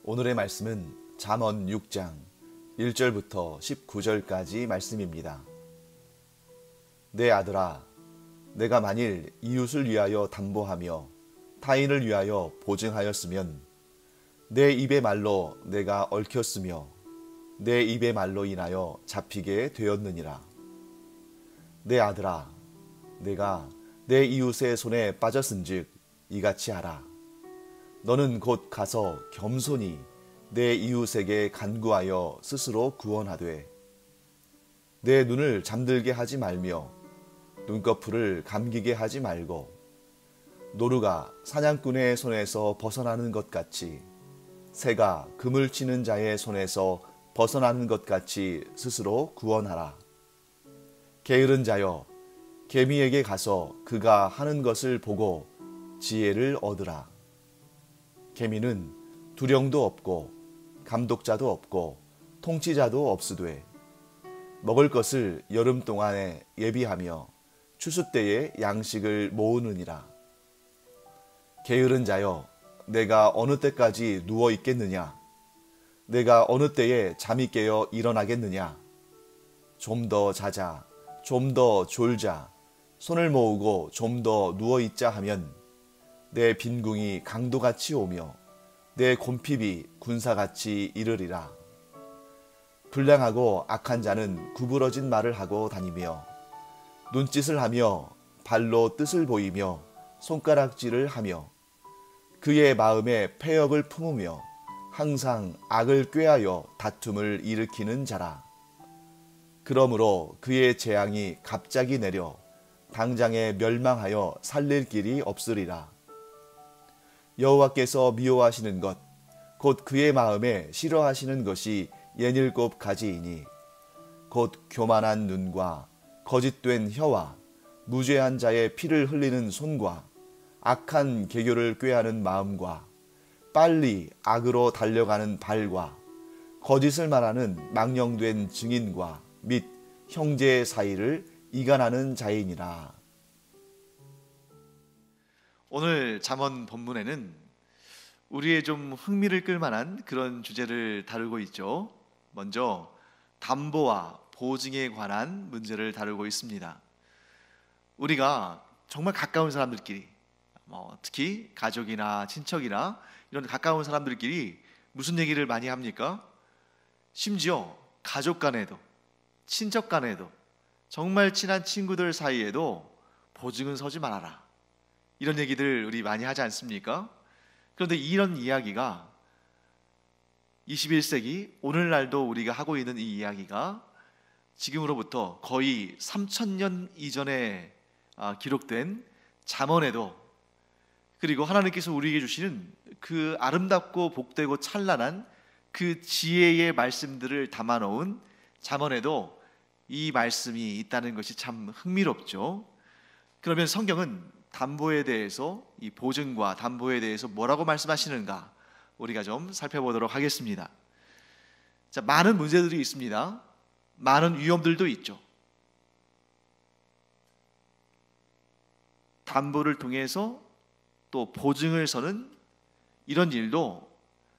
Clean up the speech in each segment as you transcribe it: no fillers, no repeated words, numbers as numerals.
오늘의 말씀은 잠언 6장 1절부터 19절까지 말씀입니다. 내 아들아, 내가 만일 이웃을 위하여 담보하며 타인을 위하여 보증하였으면 내 입의 말로 내가 얽혔으며 내 입의 말로 인하여 잡히게 되었느니라. 내 아들아, 내가 내 이웃의 손에 빠졌은즉 이같이 하라. 너는 곧 가서 겸손히 내 이웃에게 간구하여 스스로 구원하되 내 눈을 잠들게 하지 말며 눈꺼풀을 감기게 하지 말고 노루가 사냥꾼의 손에서 벗어나는 것 같이 새가 그물 치는 자의 손에서 벗어나는 것 같이 스스로 구원하라. 게으른 자여, 개미에게 가서 그가 하는 것을 보고 지혜를 얻으라. 개미는 두령도 없고 감독자도 없고 통치자도 없으되 먹을 것을 여름 동안에 예비하며 추수 때에 양식을 모으느니라. 게으른 자여, 내가 어느 때까지 누워 있겠느냐? 내가 어느 때에 잠이 깨어 일어나겠느냐? 좀 더 자자, 좀 더 졸자, 손을 모으고 좀 더 누워 있자 하면 내 빈궁이 강도같이 오며 내 곰핍이 군사같이 이르리라. 불량하고 악한 자는 구부러진 말을 하고 다니며 눈짓을 하며 발로 뜻을 보이며 손가락질을 하며 그의 마음에 패역을 품으며 항상 악을 꾀하여 다툼을 일으키는 자라. 그러므로 그의 재앙이 갑자기 내려 당장에 멸망하여 살릴 길이 없으리라. 여호와께서 미워하시는 것, 곧 그의 마음에 싫어하시는 것이 67가지이니 곧 교만한 눈과 거짓된 혀와 무죄한 자의 피를 흘리는 손과 악한 계교를 꾀하는 마음과 빨리 악으로 달려가는 발과 거짓을 말하는 망령된 증인과 및 형제의 사이를 이간하는 자이니라. 오늘 잠언 본문에는 우리의 좀 흥미를 끌만한 그런 주제를 다루고 있죠. 먼저 담보와 보증에 관한 문제를 다루고 있습니다. 우리가 정말 가까운 사람들끼리, 특히 가족이나 친척이나 이런 가까운 사람들끼리 무슨 얘기를 많이 합니까? 심지어 가족 간에도, 친척 간에도, 정말 친한 친구들 사이에도 보증은 서지 말아라, 이런 얘기들 우리 많이 하지 않습니까? 그런데 이런 이야기가 21세기 오늘날도 우리가 하고 있는 이 이야기가 지금으로부터 거의 3000년 이전에 기록된 잠언에도, 그리고 하나님께서 우리에게 주시는 그 아름답고 복되고 찬란한 그 지혜의 말씀들을 담아놓은 잠언에도 이 말씀이 있다는 것이 참 흥미롭죠. 그러면 성경은 담보에 대해서, 이 보증과 담보에 대해서 뭐라고 말씀하시는가 우리가 좀 살펴보도록 하겠습니다. 자, 많은 문제들이 있습니다. 많은 위험들도 있죠. 담보를 통해서 또 보증을 서는 이런 일도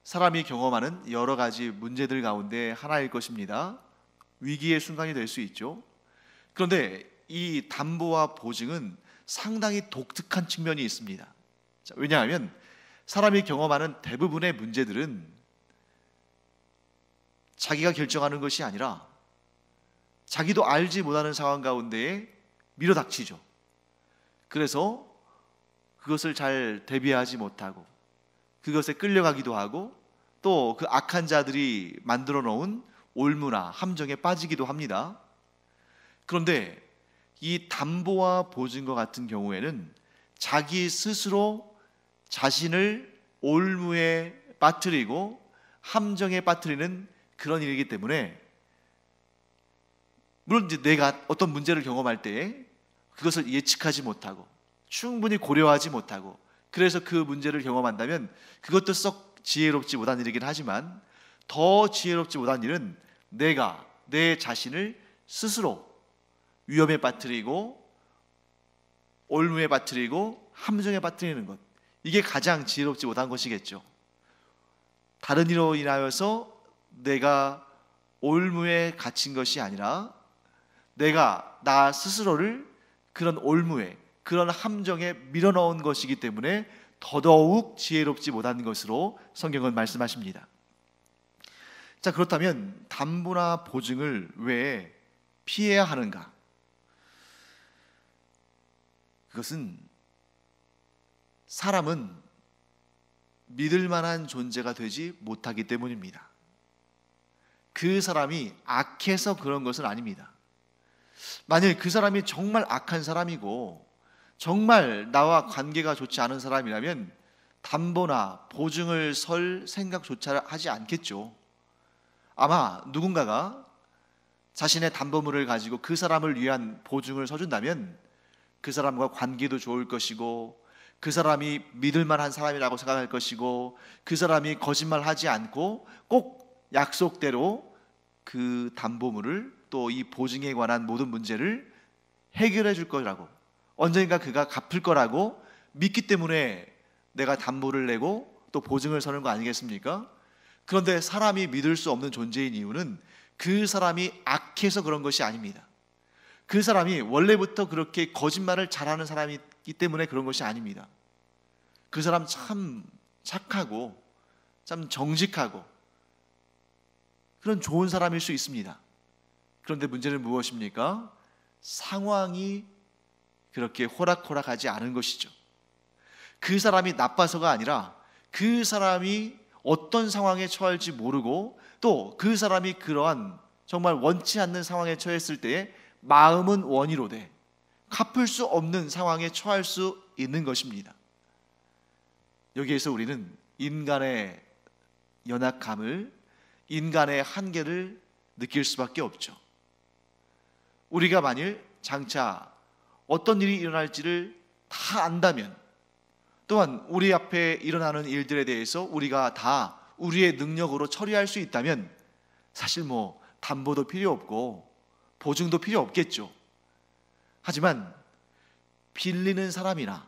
사람이 경험하는 여러 가지 문제들 가운데 하나일 것입니다. 위기의 순간이 될 수 있죠. 그런데 이 담보와 보증은 상당히 독특한 측면이 있습니다. 자, 왜냐하면 사람이 경험하는 대부분의 문제들은 자기가 결정하는 것이 아니라 자기도 알지 못하는 상황 가운데에 밀어닥치죠. 그래서 그것을 잘 대비하지 못하고 그것에 끌려가기도 하고 또 그 악한 자들이 만들어 놓은 올무나 함정에 빠지기도 합니다. 그런데 이 담보와 보증과 같은 경우에는 자기 스스로 자신을 올무에 빠뜨리고 함정에 빠뜨리는 그런 일이기 때문에, 물론 이제 내가 어떤 문제를 경험할 때에 그것을 예측하지 못하고 충분히 고려하지 못하고 그래서 그 문제를 경험한다면 그것도 썩 지혜롭지 못한 일이긴 하지만, 더 지혜롭지 못한 일은 내가 내 자신을 스스로 위험에 빠뜨리고 올무에 빠뜨리고 함정에 빠뜨리는 것, 이게 가장 지혜롭지 못한 것이겠죠. 다른 이로 인하여서 내가 올무에 갇힌 것이 아니라 내가 나 스스로를 그런 올무에, 그런 함정에 밀어넣은 것이기 때문에 더더욱 지혜롭지 못한 것으로 성경은 말씀하십니다. 자, 그렇다면 담보나 보증을 왜 피해야 하는가? 그것은 사람은 믿을 만한 존재가 되지 못하기 때문입니다. 그 사람이 악해서 그런 것은 아닙니다. 만일 그 사람이 정말 악한 사람이고 정말 나와 관계가 좋지 않은 사람이라면 담보나 보증을 설 생각조차 하지 않겠죠. 아마 누군가가 자신의 담보물을 가지고 그 사람을 위한 보증을 서준다면 그 사람과 관계도 좋을 것이고, 그 사람이 믿을 만한 사람이라고 생각할 것이고, 그 사람이 거짓말하지 않고 꼭 약속대로 그 담보물을, 또 이 보증에 관한 모든 문제를 해결해 줄 거라고, 언젠가 그가 갚을 거라고 믿기 때문에 내가 담보를 내고 또 보증을 서는 거 아니겠습니까? 그런데 사람이 믿을 수 없는 존재인 이유는 그 사람이 악해서 그런 것이 아닙니다. 그 사람이 원래부터 그렇게 거짓말을 잘하는 사람이기 때문에 그런 것이 아닙니다. 그 사람 참 착하고 참 정직하고 그런 좋은 사람일 수 있습니다. 그런데 문제는 무엇입니까? 상황이 그렇게 호락호락하지 않은 것이죠. 그 사람이 나빠서가 아니라 그 사람이 어떤 상황에 처할지 모르고, 또 그 사람이 그러한 정말 원치 않는 상황에 처했을 때에 마음은 원이로되 갚을 수 없는 상황에 처할 수 있는 것입니다. 여기에서 우리는 인간의 연약함을, 인간의 한계를 느낄 수밖에 없죠. 우리가 만일 장차 어떤 일이 일어날지를 다 안다면, 또한 우리 앞에 일어나는 일들에 대해서 우리가 다 우리의 능력으로 처리할 수 있다면 사실 담보도 필요 없고 보증도 필요 없겠죠. 하지만 빌리는 사람이나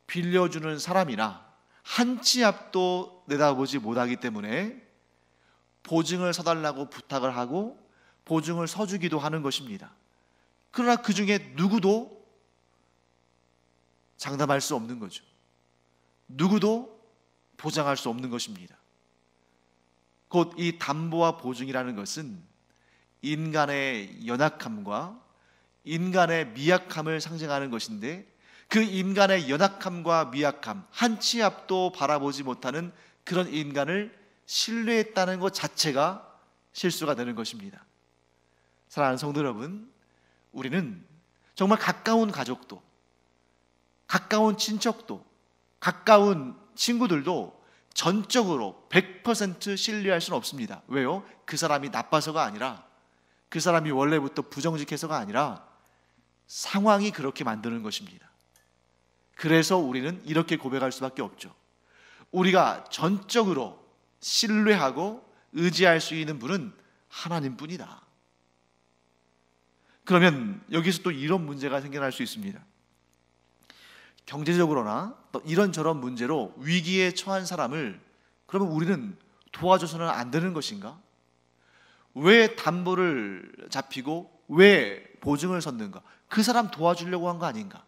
빌려주는 사람이나 한 치 앞도 내다보지 못하기 때문에 보증을 서달라고 부탁을 하고 보증을 서주기도 하는 것입니다. 그러나 그 중에 누구도 장담할 수 없는 거죠. 누구도 보장할 수 없는 것입니다. 곧 이 담보와 보증이라는 것은 인간의 연약함과 인간의 미약함을 상징하는 것인데, 그 인간의 연약함과 미약함, 한 치 앞도 바라보지 못하는 그런 인간을 신뢰했다는 것 자체가 실수가 되는 것입니다. 사랑하는 성도 여러분, 우리는 정말 가까운 가족도, 가까운 친척도, 가까운 친구들도 전적으로 100% 신뢰할 수는 없습니다. 왜요? 그 사람이 나빠서가 아니라, 그 사람이 원래부터 부정직해서가 아니라 상황이 그렇게 만드는 것입니다. 그래서 우리는 이렇게 고백할 수밖에 없죠. 우리가 전적으로 신뢰하고 의지할 수 있는 분은 하나님뿐이다. 그러면 여기서 또 이런 문제가 생겨날 수 있습니다. 경제적으로나 또 이런저런 문제로 위기에 처한 사람을 그러면 우리는 도와줘서는 안 되는 것인가? 왜 담보를 잡히고 왜 보증을 섰는가? 그 사람 도와주려고 한 거 아닌가?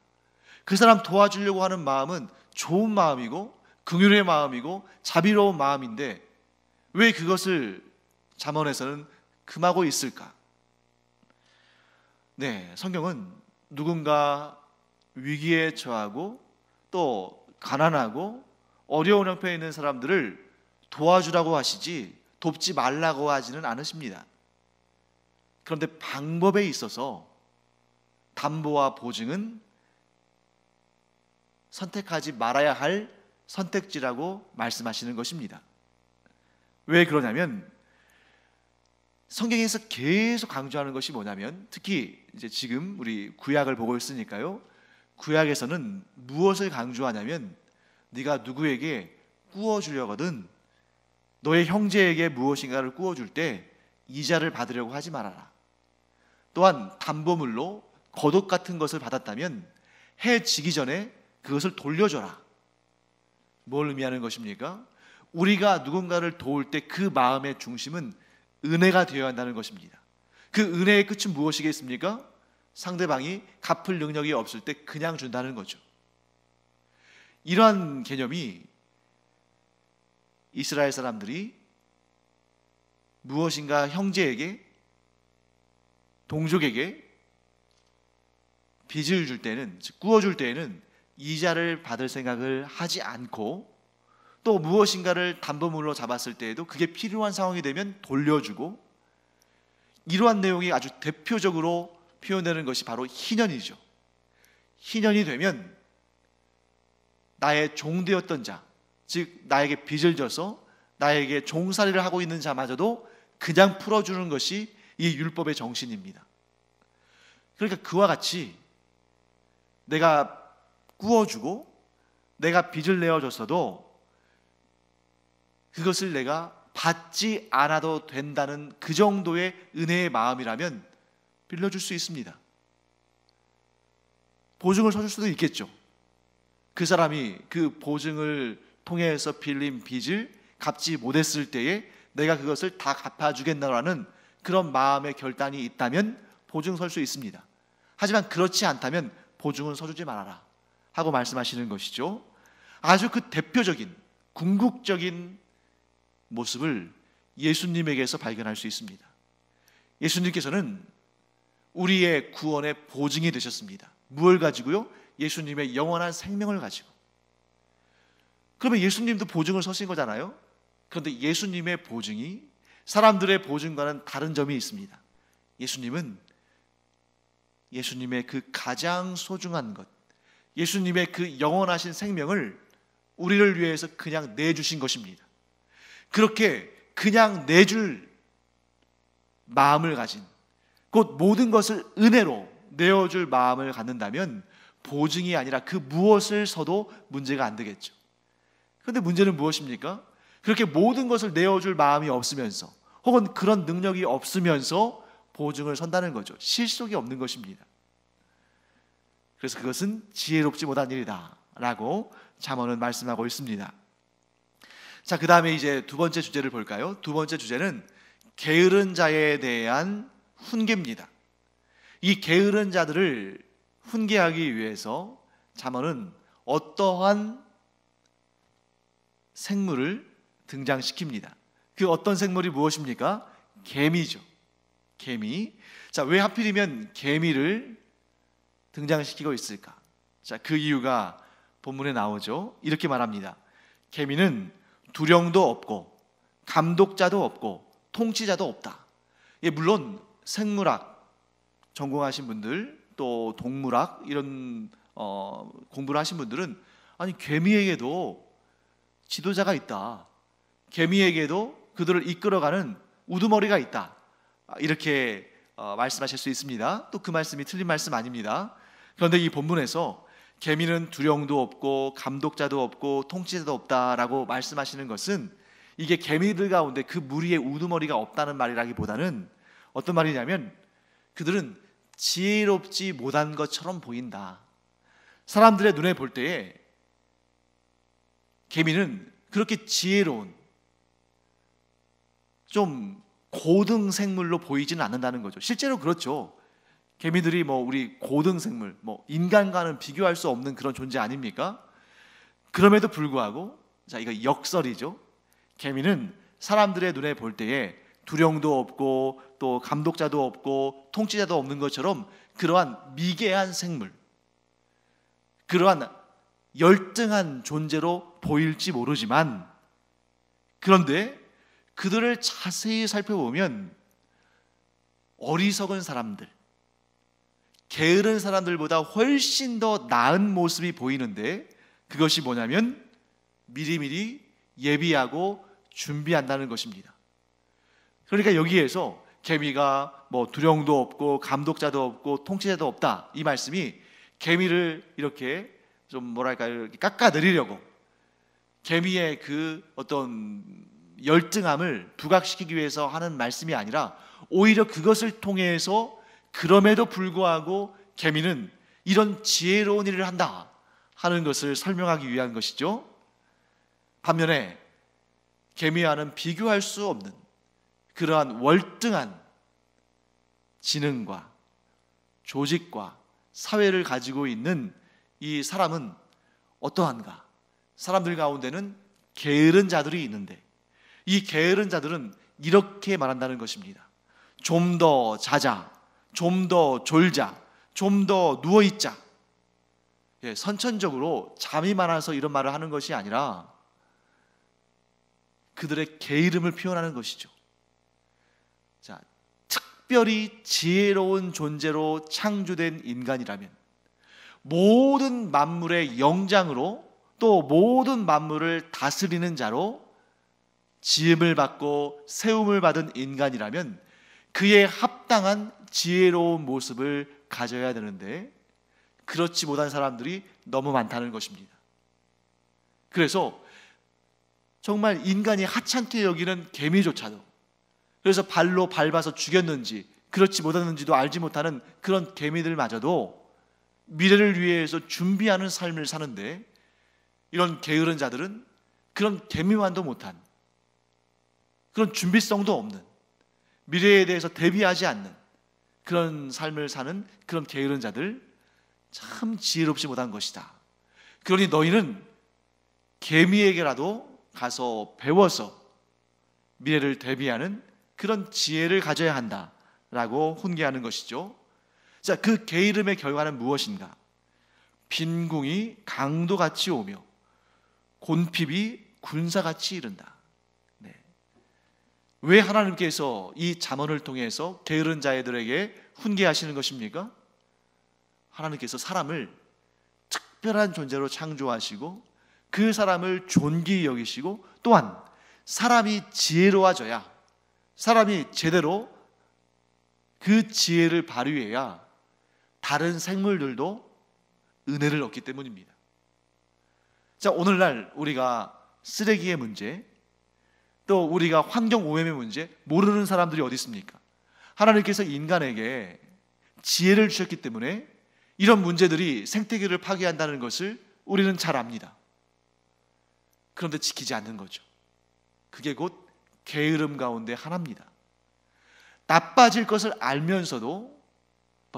그 사람 도와주려고 하는 마음은 좋은 마음이고 긍휼의 마음이고 자비로운 마음인데 왜 그것을 잠언에서는 금하고 있을까? 네, 성경은 누군가 위기에 처하고 또 가난하고 어려운 형편에 있는 사람들을 도와주라고 하시지 돕지 말라고 하지는 않으십니다. 그런데 방법에 있어서 담보와 보증은 선택하지 말아야 할 선택지라고 말씀하시는 것입니다. 왜 그러냐면 성경에서 계속 강조하는 것이 뭐냐면, 특히 이제 지금 우리 구약을 보고 있으니까요, 구약에서는 무엇을 강조하냐면 네가 누구에게 꾸어주려거든 너의 형제에게 무엇인가를 꾸어줄 때 이자를 받으려고 하지 말아라. 또한 담보물로 겉옷 같은 것을 받았다면 해 지기 전에 그것을 돌려줘라. 뭘 의미하는 것입니까? 우리가 누군가를 도울 때 그 마음의 중심은 은혜가 되어야 한다는 것입니다. 그 은혜의 끝은 무엇이겠습니까? 상대방이 갚을 능력이 없을 때 그냥 준다는 거죠. 이러한 개념이 이스라엘 사람들이 무엇인가 형제에게, 동족에게 빚을 줄 때는, 즉 구워줄 때에는 이자를 받을 생각을 하지 않고, 또 무엇인가를 담보물로 잡았을 때에도 그게 필요한 상황이 되면 돌려주고, 이러한 내용이 아주 대표적으로 표현되는 것이 바로 희년이죠. 희년이 되면 나의 종되었던 자, 즉 나에게 빚을 져서 나에게 종살이를 하고 있는 자마저도 그냥 풀어주는 것이 이 율법의 정신입니다. 그러니까 그와 같이 내가 구워주고 내가 빚을 내어줬어도 그것을 내가 받지 않아도 된다는 그 정도의 은혜의 마음이라면 빌려줄 수 있습니다. 보증을 서줄 수도 있겠죠. 그 사람이 그 보증을 통해서 빌린 빚을 갚지 못했을 때에 내가 그것을 다 갚아주겠다라는 그런 마음의 결단이 있다면 보증 설 수 있습니다. 하지만 그렇지 않다면 보증은 서주지 말아라 하고 말씀하시는 것이죠. 아주 그 대표적인 궁극적인 모습을 예수님에게서 발견할 수 있습니다. 예수님께서는 우리의 구원의 보증이 되셨습니다. 무엇을 가지고요? 예수님의 영원한 생명을 가지고. 그러면 예수님도 보증을 서신 거잖아요. 그런데 예수님의 보증이 사람들의 보증과는 다른 점이 있습니다. 예수님은 예수님의 그 가장 소중한 것, 예수님의 그 영원하신 생명을 우리를 위해서 그냥 내주신 것입니다. 그렇게 그냥 내줄 마음을 가진, 곧 모든 것을 은혜로 내어줄 마음을 갖는다면 보증이 아니라 그 무엇을 서도 문제가 안 되겠죠. 그런데 문제는 무엇입니까? 그렇게 모든 것을 내어줄 마음이 없으면서, 혹은 그런 능력이 없으면서 보증을 선다는 거죠. 실속이 없는 것입니다. 그래서 그것은 지혜롭지 못한 일이다 라고 잠언은 말씀하고 있습니다. 자, 그 다음에 이제 두 번째 주제를 볼까요? 두 번째 주제는 게으른 자에 대한 훈계입니다. 이 게으른 자들을 훈계하기 위해서 잠언은 어떠한 생물을 등장시킵니다. 그 어떤 생물이 무엇입니까? 개미죠. 개미. 자, 왜 하필이면 개미를 등장시키고 있을까? 자, 그 이유가 본문에 나오죠. 이렇게 말합니다. 개미는 두령도 없고 감독자도 없고 통치자도 없다. 예, 물론 생물학 전공하신 분들, 또 동물학 이런 공부를 하신 분들은 아니 개미에게도 지도자가 있다. 개미에게도 그들을 이끌어가는 우두머리가 있다. 이렇게 말씀하실 수 있습니다. 또 그 말씀이 틀린 말씀 아닙니다. 그런데 이 본문에서 개미는 두령도 없고 감독자도 없고 통치자도 없다라고 말씀하시는 것은 이게 개미들 가운데 그 무리의 우두머리가 없다는 말이라기보다는 어떤 말이냐면 그들은 지혜롭지 못한 것처럼 보인다. 사람들의 눈에 볼 때에 개미는 그렇게 지혜로운 좀 고등 생물로 보이지는 않는다는 거죠. 실제로 그렇죠. 개미들이 우리 고등 생물, 인간과는 비교할 수 없는 그런 존재 아닙니까? 그럼에도 불구하고, 자, 이거 역설이죠. 개미는 사람들의 눈에 볼 때에 두령도 없고 또 감독자도 없고 통치자도 없는 것처럼 그러한 미개한 생물, 그러한 열등한 존재로 보일지 모르지만, 그런데 그들을 자세히 살펴보면 어리석은 사람들, 게으른 사람들보다 훨씬 더 나은 모습이 보이는데, 그것이 뭐냐면 미리미리 예비하고 준비한다는 것입니다. 그러니까 여기에서 개미가 두령도 없고 감독자도 없고 통치자도 없다, 이 말씀이 개미를 이렇게 좀 이렇게 깎아내리려고, 개미의 그 어떤 열등함을 부각시키기 위해서 하는 말씀이 아니라 오히려 그것을 통해서 그럼에도 불구하고 개미는 이런 지혜로운 일을 한다 하는 것을 설명하기 위한 것이죠. 반면에 개미와는 비교할 수 없는 그러한 월등한 지능과 조직과 사회를 가지고 있는 이 사람은 어떠한가? 사람들 가운데는 게으른 자들이 있는데 이 게으른 자들은 이렇게 말한다는 것입니다. 좀 더 자자, 좀 더 졸자, 좀 더 누워있자. 선천적으로 잠이 많아서 이런 말을 하는 것이 아니라 그들의 게으름을 표현하는 것이죠. 자, 특별히 지혜로운 존재로 창조된 인간이라면 모든 만물의 영장으로 또 모든 만물을 다스리는 자로 지음을 받고 세움을 받은 인간이라면 그에 합당한 지혜로운 모습을 가져야 되는데 그렇지 못한 사람들이 너무 많다는 것입니다. 그래서 정말 인간이 하찮게 여기는 개미조차도, 그래서 발로 밟아서 죽였는지 그렇지 못했는지도 알지 못하는 그런 개미들마저도 미래를 위해서 준비하는 삶을 사는데 이런 게으른 자들은 그런 개미만도 못한, 그런 준비성도 없는, 미래에 대해서 대비하지 않는 그런 삶을 사는 그런 게으른 자들, 참 지혜롭지 못한 것이다. 그러니 너희는 개미에게라도 가서 배워서 미래를 대비하는 그런 지혜를 가져야 한다라고 훈계하는 것이죠. 자, 그 게으름의 결과는 무엇인가? 빈궁이 강도같이 오며 곤핍이 군사같이 이른다. 네. 왜 하나님께서 이 잠언을 통해서 게으른 자들에게 훈계하시는 것입니까? 하나님께서 사람을 특별한 존재로 창조하시고 그 사람을 존귀히 여기시고 또한 사람이 지혜로워져야, 사람이 제대로 그 지혜를 발휘해야 다른 생물들도 은혜를 얻기 때문입니다. 자, 오늘날 우리가 쓰레기의 문제, 또 우리가 환경 오염의 문제 모르는 사람들이 어디 있습니까? 하나님께서 인간에게 지혜를 주셨기 때문에 이런 문제들이 생태계를 파괴한다는 것을 우리는 잘 압니다. 그런데 지키지 않는 거죠. 그게 곧 게으름 가운데 하나입니다. 나빠질 것을 알면서도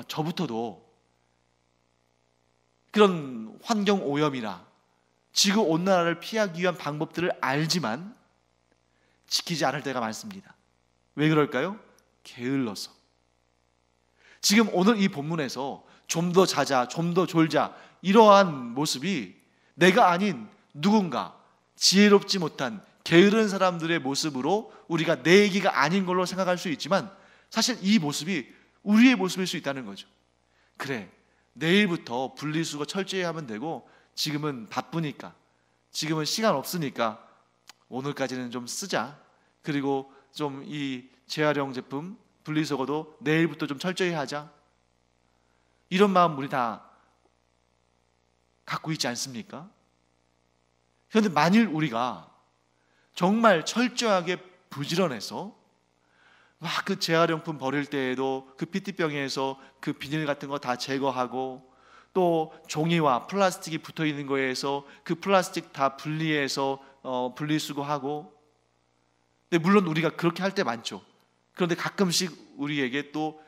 저부터도 그런 환경 오염이나 지구 온난화를 피하기 위한 방법들을 알지만 지키지 않을 때가 많습니다. 왜 그럴까요? 게을러서. 지금 오늘 이 본문에서 좀 더 자자, 좀 더 졸자, 이러한 모습이 내가 아닌 누군가 지혜롭지 못한 게으른 사람들의 모습으로 우리가 내 얘기가 아닌 걸로 생각할 수 있지만 사실 이 모습이 우리의 모습일 수 있다는 거죠. 그래, 내일부터 분리수거 철저히 하면 되고 지금은 바쁘니까, 지금은 시간 없으니까 오늘까지는 좀 쓰자. 그리고 좀 이 재활용 제품 분리수거도 내일부터 좀 철저히 하자. 이런 마음 우리 다 갖고 있지 않습니까? 그런데 만일 우리가 정말 철저하게 부지런해서 막 그 재활용품 버릴 때에도 그 PET병에서 그 비닐 같은 거 다 제거하고 또 종이와 플라스틱이 붙어 있는 거에서 그 플라스틱 다 분리해서 분리수거하고, 근데 물론 우리가 그렇게 할 때 많죠. 그런데 가끔씩 우리에게 또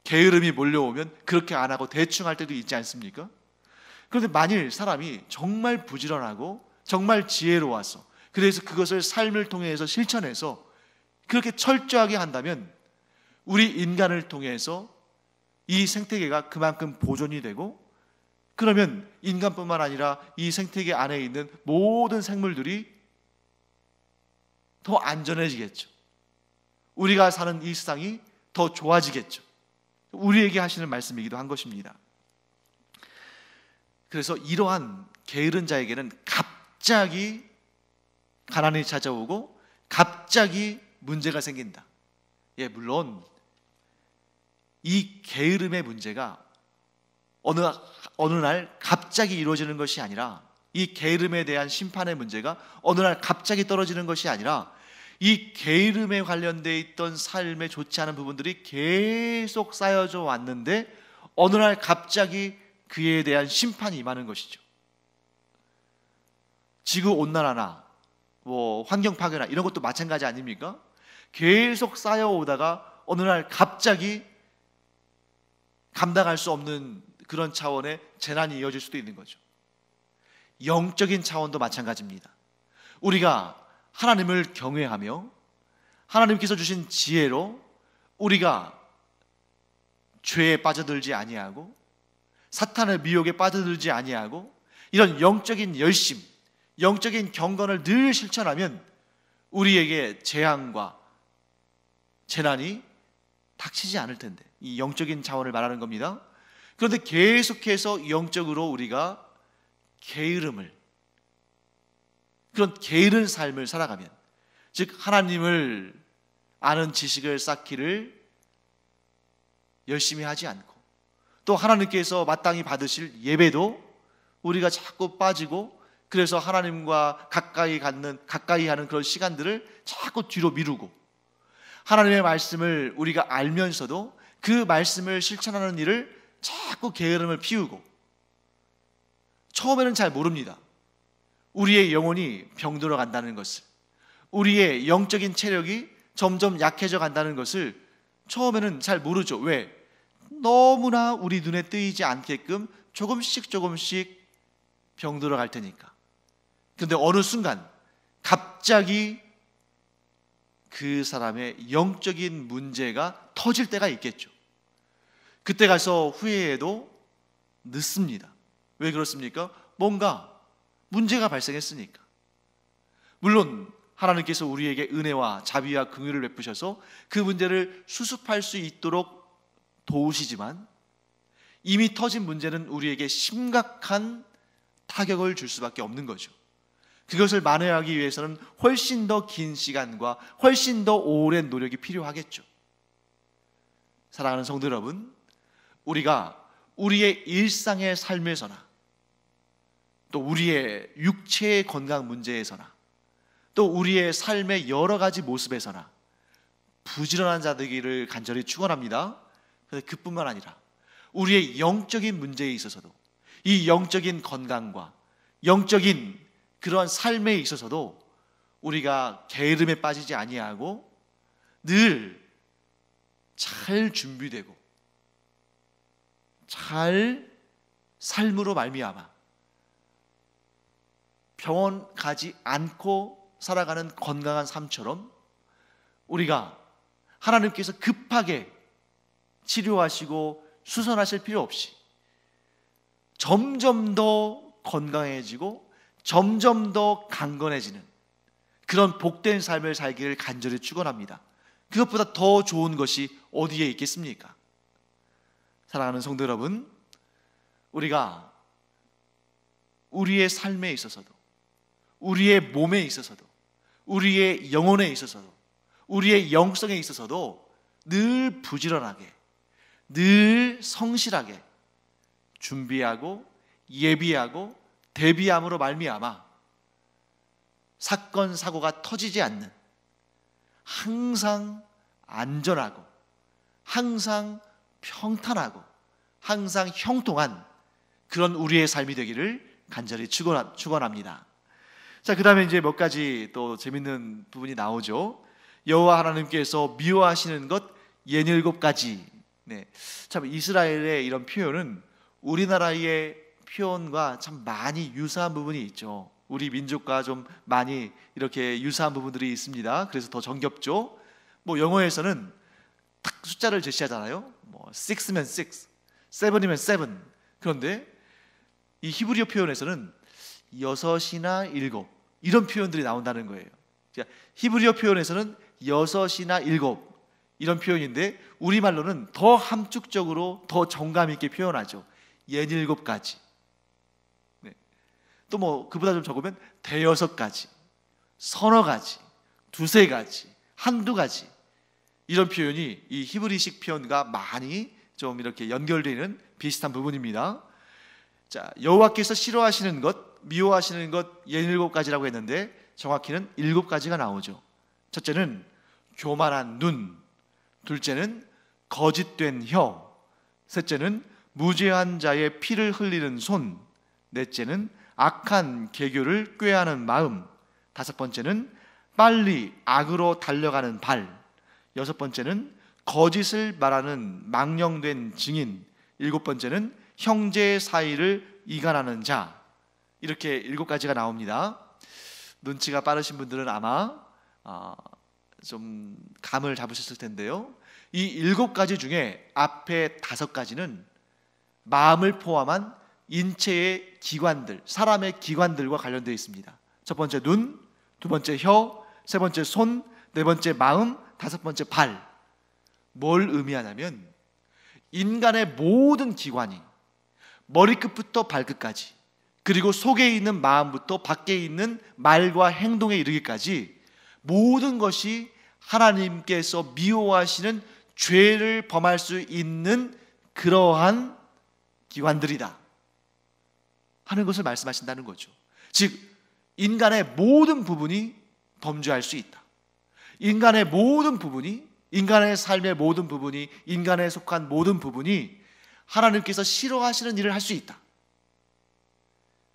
게으름이 몰려오면 그렇게 안 하고 대충 할 때도 있지 않습니까? 그런데 만일 사람이 정말 부지런하고 정말 지혜로워서 그래서 그것을 삶을 통해서 실천해서 그렇게 철저하게 한다면 우리 인간을 통해서 이 생태계가 그만큼 보존이 되고, 그러면 인간뿐만 아니라 이 생태계 안에 있는 모든 생물들이 더 안전해지겠죠. 우리가 사는 이 세상이 더 좋아지겠죠. 우리에게 하시는 말씀이기도 한 것입니다. 그래서 이러한 게으른 자에게는 갑자기 가난이 찾아오고 갑자기 문제가 생긴다. 물론 이 게으름의 문제가 어느 날 갑자기 이루어지는 것이 아니라, 이 게으름에 대한 심판의 문제가 어느 날 갑자기 떨어지는 것이 아니라 이 게으름에 관련되어 있던 삶에 좋지 않은 부분들이 계속 쌓여져 왔는데 어느 날 갑자기 그에 대한 심판이 임하는 것이죠. 지구온난화나 뭐 환경 파괴나 이런 것도 마찬가지 아닙니까? 계속 쌓여오다가 어느 날 갑자기 감당할 수 없는 그런 차원의 재난이 이어질 수도 있는 거죠. 영적인 차원도 마찬가지입니다. 우리가 하나님을 경외하며 하나님께서 주신 지혜로 우리가 죄에 빠져들지 아니하고 사탄의 미혹에 빠져들지 아니하고 이런 영적인 열심, 영적인 경건을 늘 실천하면 우리에게 재앙과 재난이 닥치지 않을 텐데, 이 영적인 차원을 말하는 겁니다. 그런데 계속해서 영적으로 우리가 게으름을, 그런 게으른 삶을 살아가면, 즉 하나님을 아는 지식을 쌓기를 열심히 하지 않고 또 하나님께서 마땅히 받으실 예배도 우리가 자꾸 빠지고, 그래서 하나님과 가까이 하는 그런 시간들을 자꾸 뒤로 미루고, 하나님의 말씀을 우리가 알면서도 그 말씀을 실천하는 일을 자꾸 게으름을 피우고, 처음에는 잘 모릅니다. 우리의 영혼이 병들어 간다는 것을, 우리의 영적인 체력이 점점 약해져 간다는 것을 처음에는 잘 모르죠. 왜? 너무나 우리 눈에 띄지 않게끔 조금씩 병들어 갈 테니까. 그런데 어느 순간 갑자기 그 사람의 영적인 문제가 터질 때가 있겠죠. 그때 가서 후회해도 늦습니다. 왜 그렇습니까? 뭔가 문제가 발생했으니까. 물론 하나님께서 우리에게 은혜와 자비와 긍휼을 베푸셔서 그 문제를 수습할 수 있도록 도우시지만, 이미 터진 문제는 우리에게 심각한 타격을 줄 수밖에 없는 거죠. 그것을 만회하기 위해서는 훨씬 더 긴 시간과 훨씬 더 오랜 노력이 필요하겠죠. 사랑하는 성도 여러분, 우리가 우리의 일상의 삶에서나 또 우리의 육체의 건강 문제에서나 또 우리의 삶의 여러 가지 모습에서나 부지런한 자 되기를 간절히 축원합니다. 그런데 그뿐만 아니라 우리의 영적인 문제에 있어서도, 이 영적인 건강과 영적인 그러한 삶에 있어서도 우리가 게으름에 빠지지 아니하고 늘 잘 준비되고 잘 삶으로 말미암아 병원 가지 않고 살아가는 건강한 삶처럼, 우리가 하나님께서 급하게 치료하시고 수선하실 필요 없이 점점 더 건강해지고 점점 더 강건해지는 그런 복된 삶을 살기를 간절히 축원합니다. 그것보다 더 좋은 것이 어디에 있겠습니까? 사랑하는 성도 여러분, 우리가 우리의 삶에 있어서도, 우리의 몸에 있어서도, 우리의 영혼에 있어서도, 우리의 영성에 있어서도 늘 부지런하게, 늘 성실하게 준비하고 예비하고 대비함으로 말미암아 사건 사고가 터지지 않는, 항상 안전하고 항상 평탄하고 항상 형통한 그런 우리의 삶이 되기를 간절히 축원합니다. 자, 그 다음에 이제 몇 가지 또 재밌는 부분이 나오죠. 여호와 하나님께서 미워하시는 것 67가지. 네. 참 이스라엘의 이런 표현은 우리나라의 표현과 참 많이 유사한 부분이 있죠. 우리 민족과 좀 많이 이렇게 유사한 부분들이 있습니다. 그래서 더 정겹죠. 뭐 영어에서는 딱 숫자를 제시하잖아요. 뭐 6면 6, 7이면 7. 그런데 이 히브리어 표현에서는 6이나 7 이런 표현들이 나온다는 거예요. 히브리어 표현에서는 6이나 7 이런 표현인데 우리말로는 더 함축적으로 더 정감 있게 표현하죠. 67가지. 네. 또 뭐 그보다 좀 적으면 대여섯 가지, 서너 가지, 두세 가지, 한두 가지, 이런 표현이 이 히브리식 표현과 많이 좀 이렇게 연결되는 비슷한 부분입니다. 자, 여호와께서 싫어하시는 것, 미워하시는 것 67가지라고 했는데 정확히는 7가지가 나오죠. 첫째는 교만한 눈, 둘째는 거짓된 혀, 셋째는 무죄한 자의 피를 흘리는 손, 넷째는 악한 계교를 꾀하는 마음, 다섯 번째는 빨리 악으로 달려가는 발, 여섯 번째는 거짓을 말하는 망령된 증인, 일곱 번째는 형제 사이를 이간하는 자. 이렇게 일곱 가지가 나옵니다. 눈치가 빠르신 분들은 아마 좀 감을 잡으셨을 텐데요, 이 일곱 가지 중에 앞에 다섯 가지는 마음을 포함한 인체의 기관들, 사람의 기관들과 관련되어 있습니다. 첫 번째 눈, 두 번째 혀, 세 번째 손, 네 번째 마음, 다섯 번째 발. 뭘 의미하냐면 인간의 모든 기관이 머리끝부터 발끝까지, 그리고 속에 있는 마음부터 밖에 있는 말과 행동에 이르기까지 모든 것이 하나님께서 미워하시는 죄를 범할 수 있는 그러한 기관들이다 하는 것을 말씀하신다는 거죠. 즉 인간의 모든 부분이 범죄할 수 있다. 인간의 모든 부분이, 인간의 삶의 모든 부분이, 인간에 속한 모든 부분이 하나님께서 싫어하시는 일을 할 수 있다.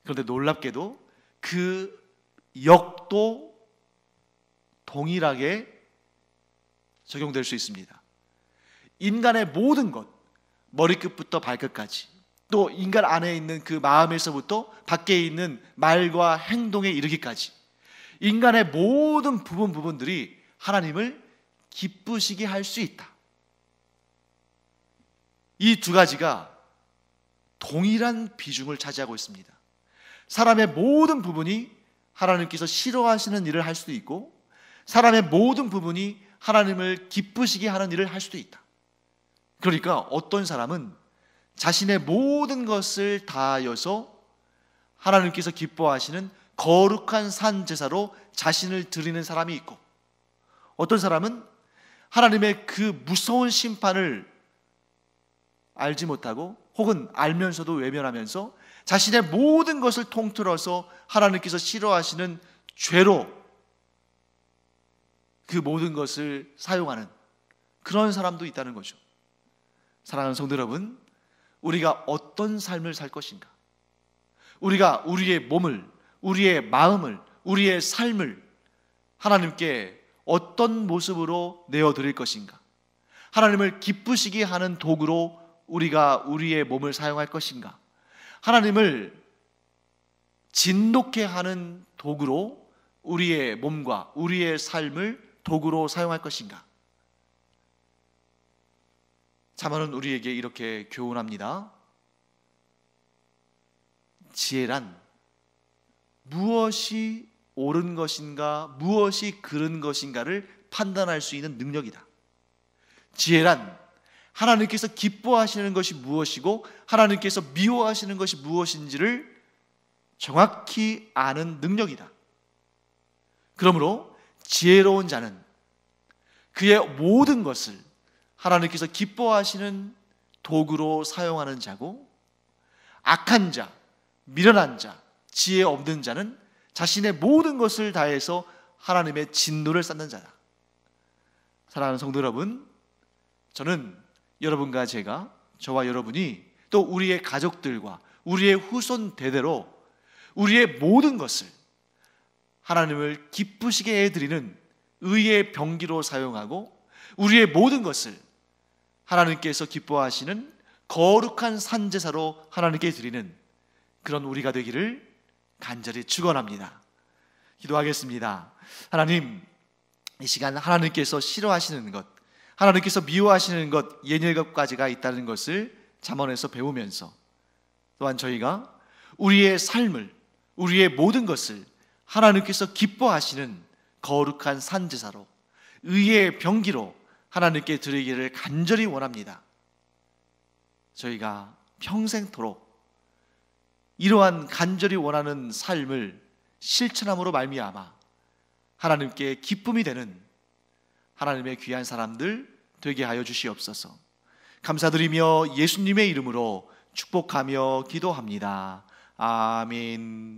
그런데 놀랍게도 그 역도 동일하게 적용될 수 있습니다. 인간의 모든 것, 머리끝부터 발끝까지, 또 인간 안에 있는 그 마음에서부터 밖에 있는 말과 행동에 이르기까지 인간의 모든 부분들이 하나님을 기쁘시게 할 수 있다. 이 두 가지가 동일한 비중을 차지하고 있습니다. 사람의 모든 부분이 하나님께서 싫어하시는 일을 할 수도 있고, 사람의 모든 부분이 하나님을 기쁘시게 하는 일을 할 수도 있다. 그러니까 어떤 사람은 자신의 모든 것을 다하여서 하나님께서 기뻐하시는 거룩한 산 제사로 자신을 드리는 사람이 있고, 어떤 사람은 하나님의 그 무서운 심판을 알지 못하고 혹은 알면서도 외면하면서 자신의 모든 것을 통틀어서 하나님께서 싫어하시는 죄로 그 모든 것을 사용하는 그런 사람도 있다는 거죠. 사랑하는 성도 여러분, 우리가 어떤 삶을 살 것인가? 우리가 우리의 몸을, 우리의 마음을, 우리의 삶을 하나님께 어떤 모습으로 내어드릴 것인가? 하나님을 기쁘시게 하는 도구로 우리가 우리의 몸을 사용할 것인가? 하나님을 진노케 하는 도구로 우리의 몸과 우리의 삶을 도구로 사용할 것인가? 잠언은 우리에게 이렇게 교훈합니다. 지혜란 무엇이 옳은 것인가, 무엇이 그른 것인가를 판단할 수 있는 능력이다. 지혜란 하나님께서 기뻐하시는 것이 무엇이고 하나님께서 미워하시는 것이 무엇인지를 정확히 아는 능력이다. 그러므로 지혜로운 자는 그의 모든 것을 하나님께서 기뻐하시는 도구로 사용하는 자고, 악한 자, 미련한 자, 지혜 없는 자는 자신의 모든 것을 다해서 하나님의 진노를 쌓는 자다. 사랑하는 성도 여러분, 저는 여러분과 제가, 저와 여러분이 또 우리의 가족들과 우리의 후손 대대로 우리의 모든 것을 하나님을 기쁘시게 해드리는 의의 병기로 사용하고, 우리의 모든 것을 하나님께서 기뻐하시는 거룩한 산제사로 하나님께 드리는 그런 우리가 되기를 간절히 축원합니다. 기도하겠습니다. 하나님, 이 시간 하나님께서 싫어하시는 것, 하나님께서 미워하시는 것, 예닐곱 가지가 있다는 것을 잠언에서 배우면서, 또한 저희가 우리의 삶을, 우리의 모든 것을 하나님께서 기뻐하시는 거룩한 산제사로, 의의 병기로 하나님께 드리기를 간절히 원합니다. 저희가 평생토록 이러한 간절히 원하는 삶을 실천함으로 말미암아 하나님께 기쁨이 되는 하나님의 귀한 사람들 되게 하여 주시옵소서. 감사드리며 예수님의 이름으로 축복하며 기도합니다. 아멘.